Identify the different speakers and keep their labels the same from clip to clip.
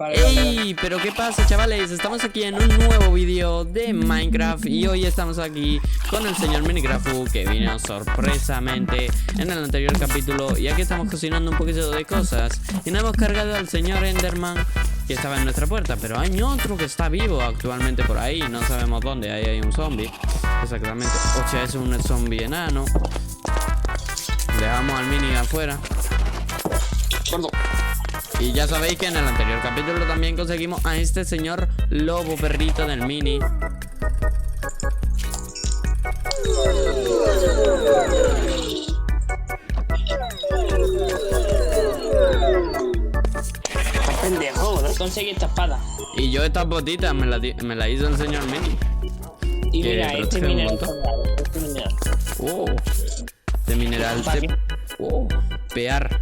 Speaker 1: ¡Ey! ¿Pero qué pasa, chavales? Estamos aquí en un nuevo vídeo de Minecraft y hoy estamos aquí con el señor Minecrafu, que vino sorpresamente en el anterior capítulo, y aquí estamos cocinando un poquito de cosas y nos hemos cargado al señor Enderman, que estaba en nuestra puerta, pero hay otro que está vivo actualmente por ahí, no sabemos dónde. Ahí hay un zombie, exactamente. O sea, es un zombie enano. Dejamos al mini afuera.
Speaker 2: Gordo.
Speaker 1: Y ya sabéis que en el anterior capítulo también conseguimos a este señor lobo perrito del mini.
Speaker 2: Estás pendejo, no conseguí esta espada.
Speaker 1: Y yo estas botitas me la hizo el señor mini.
Speaker 2: Y
Speaker 1: Que
Speaker 2: mira, este
Speaker 1: protege un
Speaker 2: mineral.
Speaker 1: montón.
Speaker 2: Este mineral.
Speaker 1: Oh, de mineral
Speaker 2: Vale.
Speaker 1: oh, pear.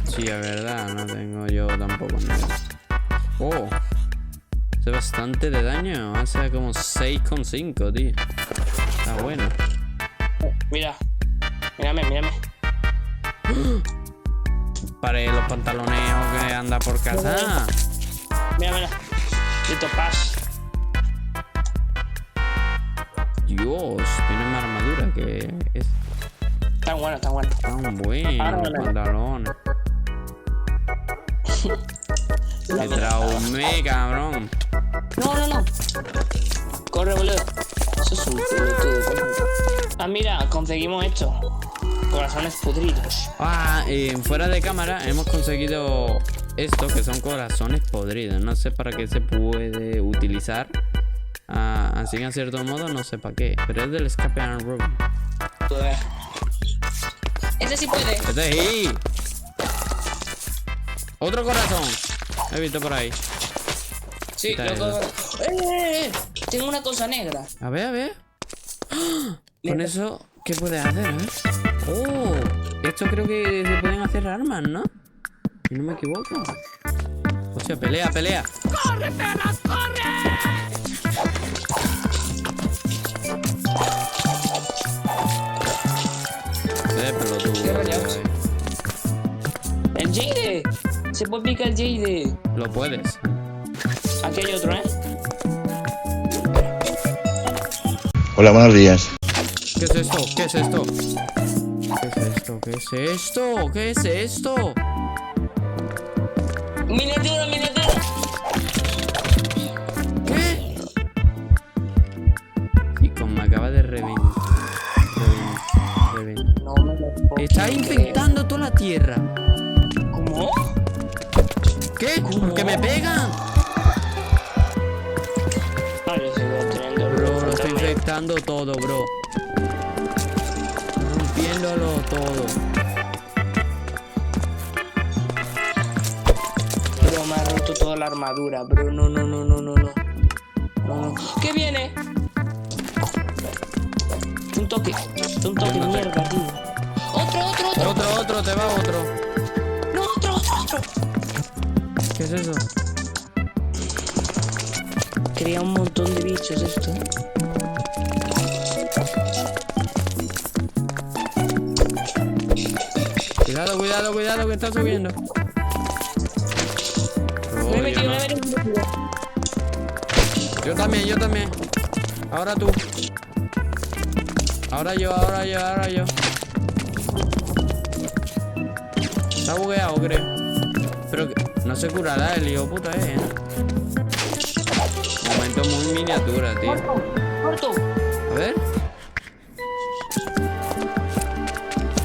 Speaker 1: Sí, es verdad, no tengo yo tampoco nada. Oh, hace bastante de daño. Hace como 6,5, tío. Está bueno.
Speaker 2: Mira. Mírame.
Speaker 1: Para los pantaloneos que anda por casa.
Speaker 2: Mira. De topaz.
Speaker 1: Dios, tiene más armadura que es
Speaker 2: Tan bueno.
Speaker 1: tan bueno.
Speaker 2: Ahora
Speaker 1: Los
Speaker 2: vale.
Speaker 1: pantalones. Me traumé, cabrón.
Speaker 2: No. Corre, boludo. Eso es un pelotudo. Ah, mira, conseguimos esto. Corazones podridos.
Speaker 1: Fuera de cámara hemos conseguido esto, que son corazones podridos. No sé para qué se puede utilizar. Así que en cierto modo no sé para qué. Pero es del escape and room.
Speaker 2: Ese sí puede.
Speaker 1: ¡Este es ahí! ¡Otro corazón! He visto por ahí.
Speaker 2: Sí,
Speaker 1: Quita
Speaker 2: loco. Tengo una cosa negra.
Speaker 1: A ver. ¡Ah! Con
Speaker 2: Mira.
Speaker 1: eso, ¿qué puedes hacer, Oh, esto creo que se pueden hacer armas, ¿no? Si no me equivoco. Hostia, pelea.
Speaker 3: ¡Corre, perras, corre!
Speaker 1: Pelotudo.
Speaker 2: Qué rayados. El Jade. Se puede picar el Jade.
Speaker 1: Lo puedes.
Speaker 2: Aquí hay otro, ¿eh?
Speaker 4: Hola, buenos días.
Speaker 1: ¿Qué es esto? ¿Qué es esto? ¿Qué es esto? ¿Qué es esto?
Speaker 2: Miniatura.
Speaker 1: ¿Qué? Chico, me acaba de reventar.
Speaker 2: No me lo puedo
Speaker 1: Está
Speaker 2: creer.
Speaker 1: infectando toda la tierra.
Speaker 2: ¿Cómo?
Speaker 1: ¿Qué?
Speaker 2: ¿Cómo?
Speaker 1: ¿Por qué me pegan?
Speaker 2: No, yo sigo teniendo.
Speaker 1: Bro, lo estoy infectando todo, bro. Rompiéndolo todo.
Speaker 2: Bro, me ha roto toda la armadura, bro. No. ¿Qué viene? Un toque, mierda, tío. Otro.
Speaker 1: Te va otro.
Speaker 2: No, otro.
Speaker 1: ¿Qué es eso?
Speaker 2: Crea un montón de bichos esto.
Speaker 1: Cuidado, que está subiendo.
Speaker 2: Me he metido.
Speaker 1: Yo también. Ahora tú. Ahora yo. Está bugueado, creo. Pero que no se curará el hijo puta, Momento muy miniatura, tío.
Speaker 2: Corto.
Speaker 1: A ver.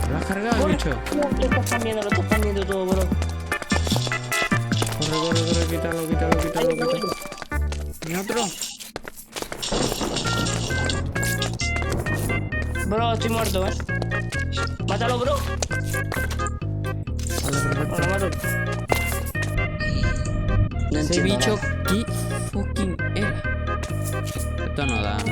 Speaker 1: ¿Lo has cargado, bicho?
Speaker 2: Lo estás cambiando todo, bro.
Speaker 1: Corre, quítalo. ¿Y otro?
Speaker 2: Bro, estoy muerto, Mátalo, bro.
Speaker 1: Vale, perfecto.
Speaker 2: Lo mato. No
Speaker 1: Ese
Speaker 2: entiendo
Speaker 1: bicho,
Speaker 2: nada.
Speaker 1: ¿qué fucking era? Esto no da nada.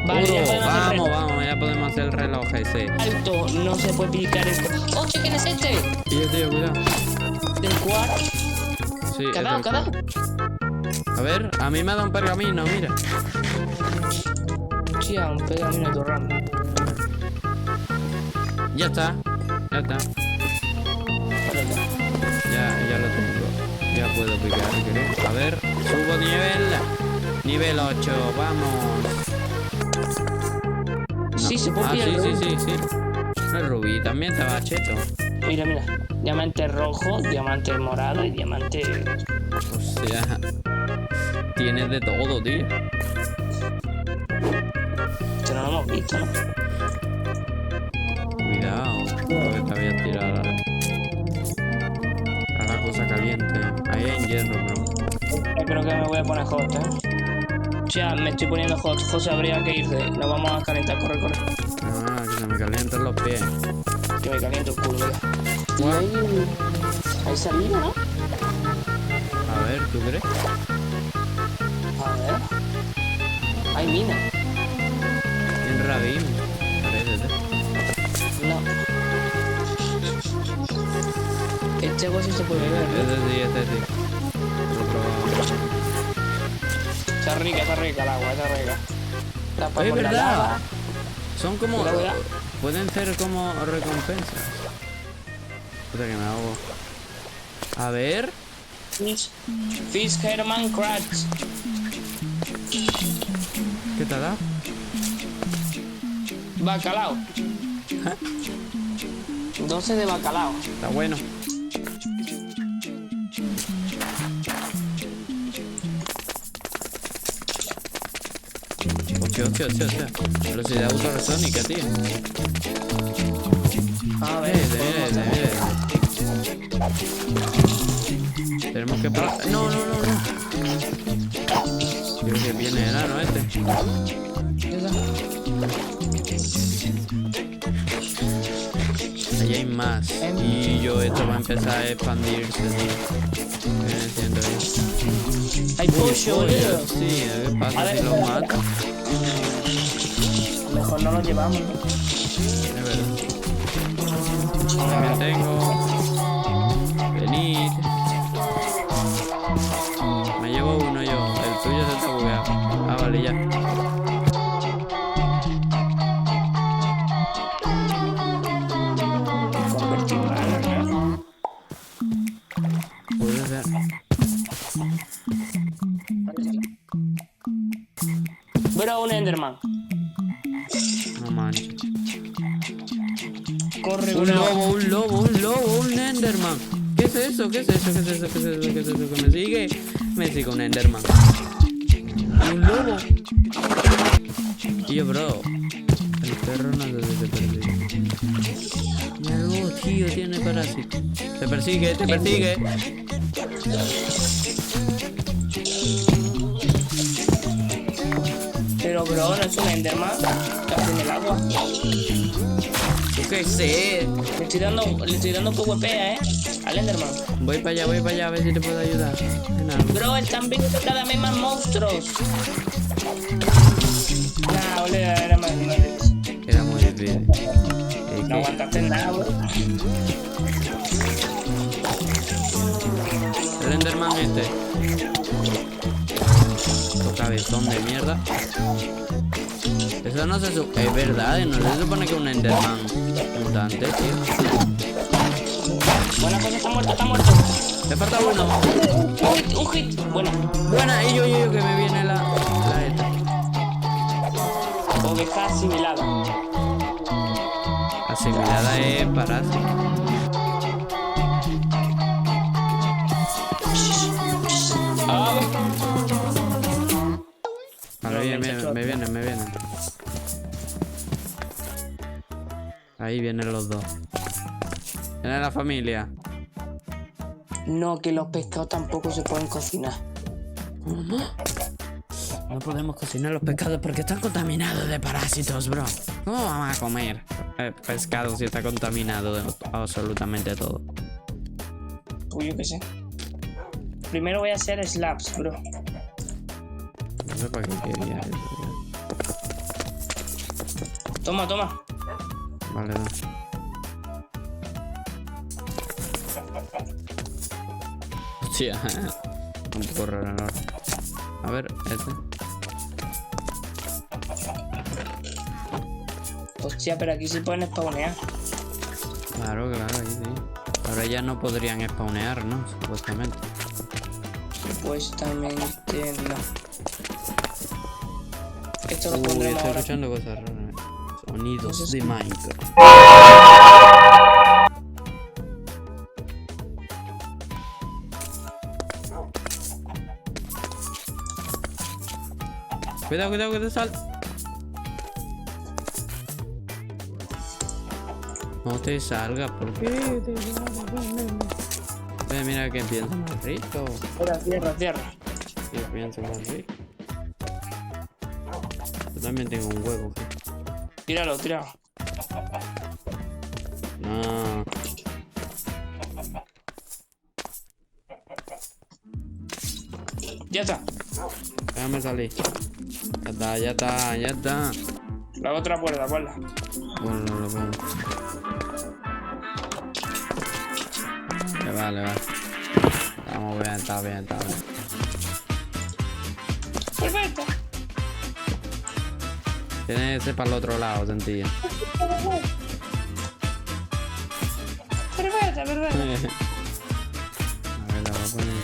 Speaker 2: Vale, ya podemos hacer
Speaker 1: Vamos, ya podemos hacer el reloj ese.
Speaker 2: alto. No se puede picar el. ¡Oh, che, quién es este!
Speaker 1: Y yo, tío, cuidado.
Speaker 2: Del cuarto.
Speaker 1: Sí, es
Speaker 2: Cada.
Speaker 1: del- A ver, a mí me ha dado un pergamino, mira.
Speaker 2: Hostia, un pergamino de tu ramo.
Speaker 1: Ya está. Subo nivel. Nivel 8, vamos.
Speaker 2: Sí, se puede
Speaker 1: Ah,
Speaker 2: pillar
Speaker 1: sí,
Speaker 2: el
Speaker 1: sí,
Speaker 2: rubí.
Speaker 1: sí, sí. El rubí también estaba cheto.
Speaker 2: Mira, mira. Diamante rojo, diamante morado y diamante...
Speaker 1: Hostia. Tienes de todo, tío.
Speaker 2: Esto no lo hemos visto, ¿no?
Speaker 1: Cuidado. Creo que te voy a tirar a la cosa caliente. Ahí hay en hierro, bro.
Speaker 2: Yo creo que me voy a poner hot, ¿eh? Ya, me estoy poniendo hot. José, habría que irse. Nos vamos a calentar. Corre, corre.
Speaker 1: Ah, que se me calientan los pies.
Speaker 2: Que me caliento el culo, mira. Y ahí salida, ¿no?
Speaker 1: A ver, ¿tú crees?
Speaker 2: A ver. Hay mina.
Speaker 1: En Rabim. Parece.
Speaker 2: No. Este agua sí se puede beber, ¿no?
Speaker 1: Este sí. Lo probamos.
Speaker 2: Está rica el agua, está rica. Tapa
Speaker 1: Es
Speaker 2: con la
Speaker 1: verdad.
Speaker 2: lava.
Speaker 1: Son como...
Speaker 2: Cuidado.
Speaker 1: Pueden ser como recompensas. Puta que me ahogo. A ver.
Speaker 2: Fish Herman Cracks.
Speaker 1: ¿Qué te ha dado?
Speaker 2: Bacalao. 12 de bacalao.
Speaker 1: Está bueno. Hostia. Velocidad ultrasónica, tío.
Speaker 2: A ver.
Speaker 1: Mire. Tenemos que parar. No. Creo que viene enano este. Allá hay más. Y esto va a empezar a expandirse, tío. Viene siendo bien.
Speaker 2: Hay pollo, boludo.
Speaker 1: Sí, ¿qué
Speaker 2: A
Speaker 1: pasa
Speaker 2: ver,
Speaker 1: si lo mato?
Speaker 2: Mejor no lo llevamos, ¿no?
Speaker 1: Es verdad. También tengo. Venid. Me llevo uno yo. El tuyo se está bugueado. Ah, vale, ya.
Speaker 2: Convertir mal, ¿no?
Speaker 1: Puede ser.
Speaker 2: Bro, un Enderman.
Speaker 1: No manches.
Speaker 2: Corre,
Speaker 1: Un
Speaker 2: bro.
Speaker 1: lobo, un Enderman. ¿Qué es eso? ¿Qué que me sigue? Me sigue un Enderman. Un lobo. Tío, bro. El perro no se persigue. No, tío, tiene parásito. Te persigue.
Speaker 2: Pero, bro, no es un Enderman. Está en el agua.
Speaker 1: Yo qué sé.
Speaker 2: Le estoy dando PvP, al Enderman.
Speaker 1: Voy para allá, a ver si te puedo ayudar. Enano.
Speaker 2: Bro, están viniendo cada vez más monstruos. Nah, boludo, era más difícil.
Speaker 1: Era muy difícil.
Speaker 2: No aguantaste nada, bro.
Speaker 1: El Enderman este. Cabezón de mierda. Eso no se supone. Es verdad, no se supone que un Enderman mutante, tío.
Speaker 2: Buena cosa, está muerto.
Speaker 1: Me falta uno.
Speaker 2: Un hit.
Speaker 1: Buena, y yo que me viene la esta.
Speaker 2: Oveja asimilada.
Speaker 1: Asimilada es parásito. Vale, me vienen. Ahí vienen los dos. Viene la familia.
Speaker 2: No, que los pescados tampoco se pueden cocinar.
Speaker 1: ¿Cómo? No podemos cocinar los pescados porque están contaminados de parásitos, bro. ¿Cómo vamos a comer pescado si está contaminado de absolutamente todo?
Speaker 2: Uy, yo qué sé. Primero voy a hacer slabs, bro.
Speaker 1: No sé para qué quería eso.
Speaker 2: Toma.
Speaker 1: Vale, no. Hostia, un poco raro, ¿no? A ver, este.
Speaker 2: Hostia, pero aquí se pueden spawnear.
Speaker 1: Claro, ahí sí. Ahora ya no podrían spawnear, ¿no? Supuestamente.
Speaker 2: Supuestamente no. Esto lo
Speaker 1: Uy,
Speaker 2: pondremos
Speaker 1: estoy
Speaker 2: ahora.
Speaker 1: escuchando cosas raras. Sonidos de Minecraft. Cuidado, cuidado, cuidado, sal. No te salgas, ¿por qué te salgas? Ve, mira que piensa más rico.
Speaker 2: Ahora, cierra, cierra.
Speaker 1: Yo pienso más rico. Yo también tengo un huevo.
Speaker 2: Tíralo, tíralo.
Speaker 1: No.
Speaker 2: Ya está.
Speaker 1: Déjame salir. Ya está, ya está, ya está.
Speaker 2: La otra puerta, guarda.
Speaker 1: Bueno, no lo pongo. Le va, le va. Estamos bien, está bien, está bien.
Speaker 2: Perfecto.
Speaker 1: Tiene ese para el otro lado, sentía.
Speaker 2: Perfecto, perfecto.
Speaker 1: A ver, la voy a poner.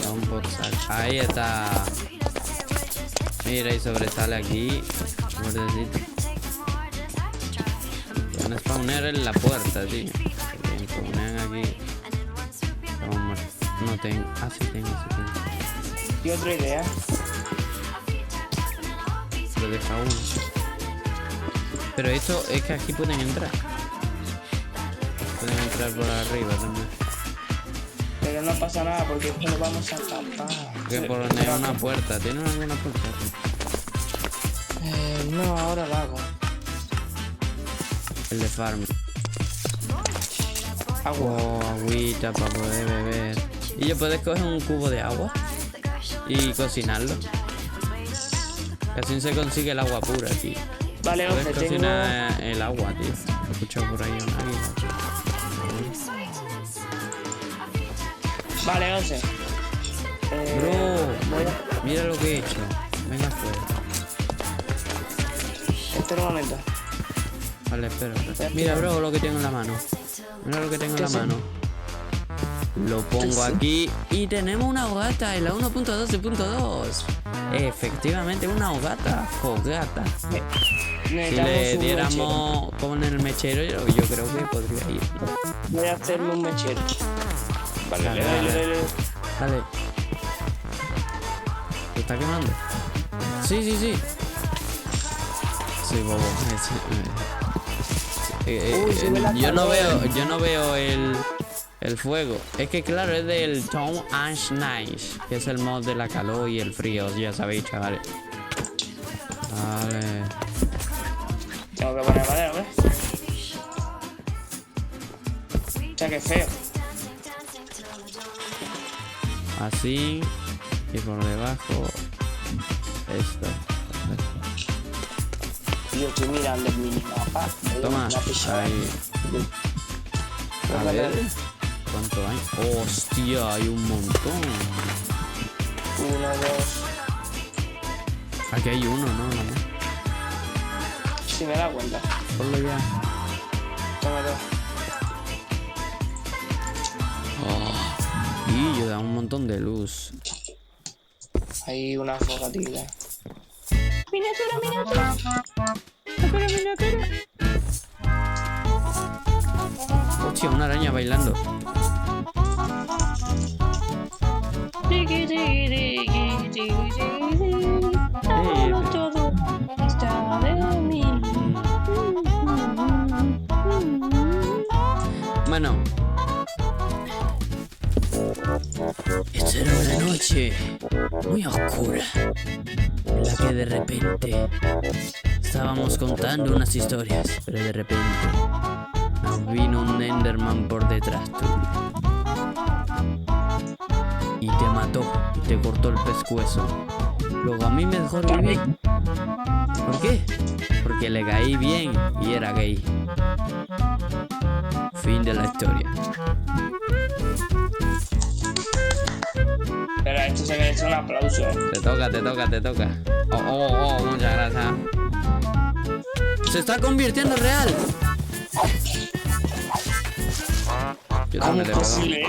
Speaker 1: Vamos por sacar. Ahí está. Mira, y sobresale aquí. Bordecito. Van a spawnear en la puerta, tío. Porque spawnean aquí. Vamos, no tengo. Ah, sí tengo, sí tengo.
Speaker 2: Y otra idea.
Speaker 1: Pero deja uno. Pero esto es que aquí pueden entrar. Pueden entrar por arriba también.
Speaker 2: Pero no pasa nada porque esto lo vamos a tapar.
Speaker 1: Que poner una puerta. ¿Tienen alguna puerta?
Speaker 2: No, ahora lo hago.
Speaker 1: El de farm.
Speaker 2: Agua.
Speaker 1: Oh, agüita para poder beber. Y yo puedes coger un cubo de agua y cocinarlo. Así se consigue el agua pura, tío.
Speaker 2: Vale,
Speaker 1: Puedes
Speaker 2: 11, tengo...
Speaker 1: cocinar el agua, tío. He escuchado por ahí un águila.
Speaker 2: Vale, 11.
Speaker 1: Bro,
Speaker 2: Voy a...
Speaker 1: mira lo que he hecho. Venga afuera.
Speaker 2: Espera un momento.
Speaker 1: Vale, espera, espera. Mira, bro, lo que tengo en la mano. Mira lo que tengo en la mano. Lo pongo aquí y tenemos una hogata en la 1.12.2. Efectivamente, una hogata. Fogata. Si le diéramos con el mechero, yo creo que podría ir.
Speaker 2: Voy a hacerme un mechero. Vale,
Speaker 1: Dale,
Speaker 2: dale.
Speaker 1: Dale. ¿Se está quemando? Sí, sí, sí. Sí, bobo. Yo no veo el fuego. Es que claro, es del Tom Ash Nice, que es el mod de la calor y el frío, ya sabéis, chavales. Vale.
Speaker 2: Tengo que poner madera, ¿ves? O sea, que feo.
Speaker 1: Así. Y por debajo. Esto.
Speaker 2: Yo estoy mirando el minimapa.
Speaker 1: Toma.
Speaker 2: La pisada.
Speaker 1: Ahí. A ver. ¿Cuánto hay? Hostia, hay un montón.
Speaker 2: 1, 2.
Speaker 1: Aquí hay uno, ¿no?
Speaker 2: Si me da cuenta.
Speaker 1: Ponlo ya.
Speaker 2: Toma dos.
Speaker 1: Oh. Y yo da un montón de luz.
Speaker 2: Hay una fogatilla. Miniatura.
Speaker 1: Hostia, una araña bailando.
Speaker 2: Todo está de mí.
Speaker 1: Bueno. Esta era una noche muy oscura, en la que de repente estábamos contando unas historias, pero de repente nos vino un Enderman por detrás tuyo y te mató y te cortó el pescuezo. Luego a mí me dejó vivir. ¿Por qué? Porque le caí bien y era gay. Fin de la historia.
Speaker 2: Pero esto se merece un aplauso.
Speaker 1: Te toca. Oh, muchas gracias. Se está convirtiendo en real. Yo
Speaker 2: ¿Cómo
Speaker 1: también
Speaker 2: es
Speaker 1: le he
Speaker 2: posible?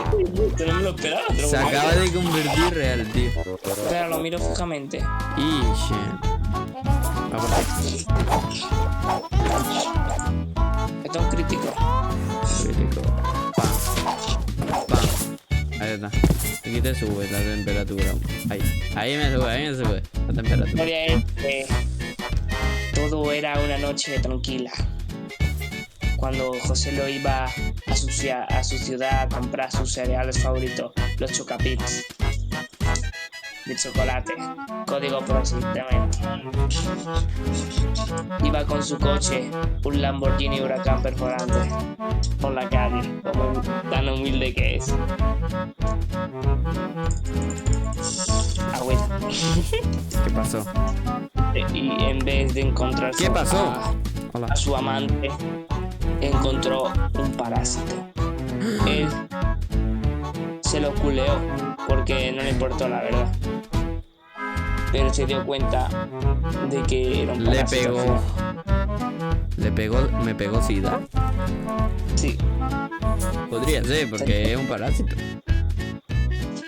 Speaker 2: Yo no me lo esperaba. Te lo
Speaker 1: Se
Speaker 2: juro.
Speaker 1: acaba de convertir real, tío.
Speaker 2: Espera, lo miro fijamente.
Speaker 1: Y va por aquí.
Speaker 2: Esto es un crítico.
Speaker 1: Crítico. Pam. Pam. Ahí está. Aquí te sube la temperatura. Ahí me sube la temperatura.
Speaker 2: La historia es que todo era una noche tranquila. Cuando José lo iba a su ciudad a comprar sus cereales favoritos, los Chocapics de chocolate, código prosistamente. Iba con su coche, un Lamborghini Huracán perforante, por la calle, como tan humilde que es. Agüita.
Speaker 1: ¿Qué pasó?
Speaker 2: Y en vez de encontrarse
Speaker 1: ¿Qué pasó? Hola.
Speaker 2: a su amante, encontró un parásito. Él se lo culeó porque no le importó la verdad, pero se dio cuenta de que era un
Speaker 1: Le
Speaker 2: parásito.
Speaker 1: pegó. Me pegó sida.
Speaker 2: Sí.
Speaker 1: Podría ser, porque es un parásito.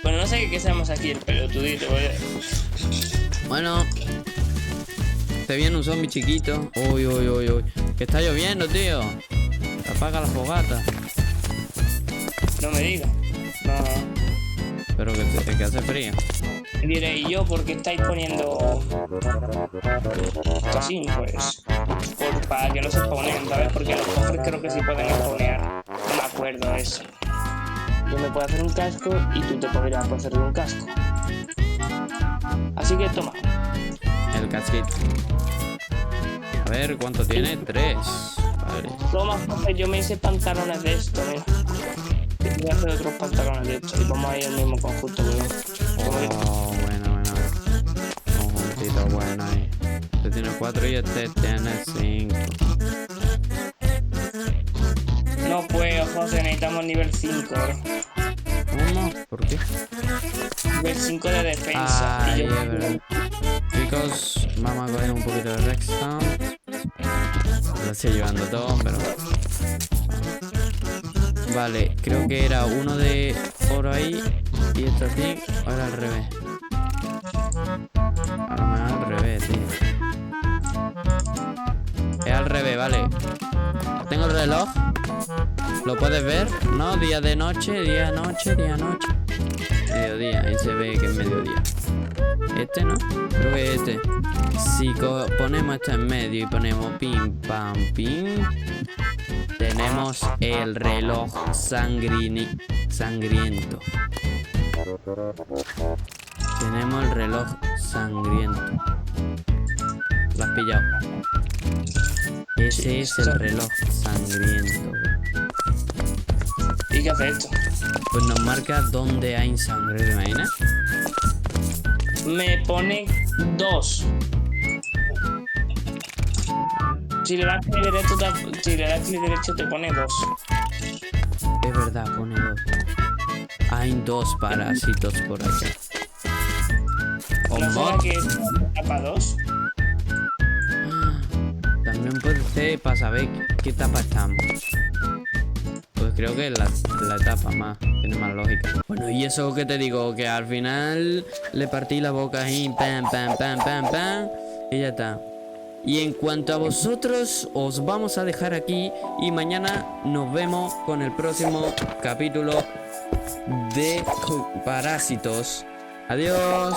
Speaker 2: Bueno, no sé qué hacemos aquí, el pelotudito.
Speaker 1: Bueno. Te viene un zombie chiquito. Uy. Que está lloviendo, tío. Apaga la fogata.
Speaker 2: No me digas. No.
Speaker 1: Pero que hace frío.
Speaker 2: Diré, ¿y yo por qué estáis poniendo así? Pues para que no se spawnen, ¿sabes? Porque los cofres creo que sí pueden spawnear. No me acuerdo de eso. Yo me puedo hacer un casco y tú te podrías hacerle un casco. Así que toma.
Speaker 1: El casquito. A ver, ¿cuánto tiene? 3. Vale.
Speaker 2: Toma, profe, yo me hice pantalones de esto, mira. Voy a hacer otros pantalones de esto y vamos a ir al mismo conjunto, weón.
Speaker 1: Oh, bueno. Conjuntito bueno ahí. Este tiene 4 y este tiene 5.
Speaker 2: No puedo, José, necesitamos nivel 5, bro.
Speaker 1: ¿Cómo? ¿Por qué?
Speaker 2: Nivel 5 de defensa.
Speaker 1: Ay,
Speaker 2: Y yo-
Speaker 1: es verdad. Chicos, vamos a coger un poquito de redstone. Lo estoy llevando todo, pero... Vale, creo que era uno de oro ahí y esto aquí, o era al revés. A lo mejor al revés, tío. Es al revés, vale. Tengo el reloj. ¿Lo puedes ver? No, día de noche, día noche. Mediodía, ahí se ve que es mediodía. Este no, creo que este. Si ponemos esto en medio y ponemos pim pam pim, tenemos el reloj sangriento. Tenemos el reloj sangriento. ¿Lo has pillado? Ese es el reloj sangriento.
Speaker 2: ¿Y qué hace esto?
Speaker 1: Pues nos marca dónde hay sangre, ¿te imaginas?
Speaker 2: Me pone 2. Si le das clic derecho te pone 2.
Speaker 1: Es verdad, pone 2. Hay 2 parásitos por acá. O
Speaker 2: ¿No será
Speaker 1: mod.
Speaker 2: que tapa 2?
Speaker 1: También puede ser para saber qué etapa estamos. Pues creo que es la etapa más, tiene más lógica. Bueno, y eso que te digo, que al final le partí la boca ahí, pam, y ya está. Y en cuanto a vosotros, os vamos a dejar aquí y mañana nos vemos con el próximo capítulo de Parásitos. Adiós.